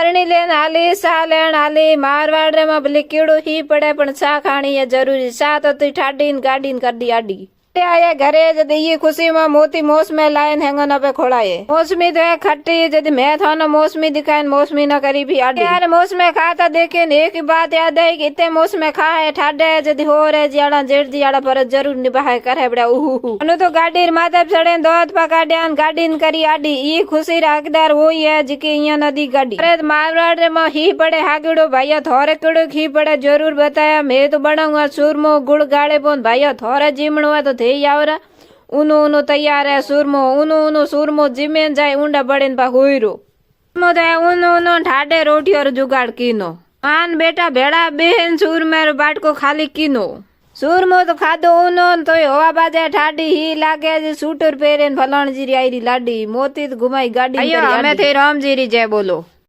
बरणी लेन हाली सा लेन हाली मारवाड़ रे में भले कीड़ो ही पड़े पण सा खानी है जरूरी सा तो तू ठाडी गाड़ी कर दी आडी आया घरे जद ये खुशी में मोती मौसमी लाइन हैंगो न पे खोड़ाए मौसमी तो है खट्टी जद मैं थानो मौसमी दिखाए मौसमी न करी भी आडी यार मौसमी खाता देखे एक ही बात याद है कि इतने मौसमी खा है ठाडे जद हो रे जियाड़ा जेठ जियाड़ा पर जरूर निभाए करे बड़ा उहू अनु तो गाड़ी माथे चढ़े दोत पकाड्या गाड़ी करी आडी ई खुशी हकदार वही है जिके इया नदी गाड़ी अरे मारवाड़ रे में ही पड़े हागड़ो भाइया थोरे किड़ो ही पड़े जरूर बताया मैं तो बनाऊंगा सूरमो गुड़ गाड़े बोन भाइया थोरे जीमणो है तो आवरा ऊनो ऊनो तैयार है सूरमो ऊनो ऊनो सूरमो जिमेन जाए ऊंडा बड़े पा हुईरो ऊनो ऊनो ठाडे रोटी और जुगाड़ कीनो मान बेटा भेड़ा बेहन सूरमेर बाटको खाली कीनो सूरमो तो खादो ऊनो तो हवा बाजे ठाडी ही लागे जी सूटर पेरेन फलाण जीरी आईरी लाडी मोती तो घुमाई गाड़ी अयो हमें थे राम जीरी जय बोलो।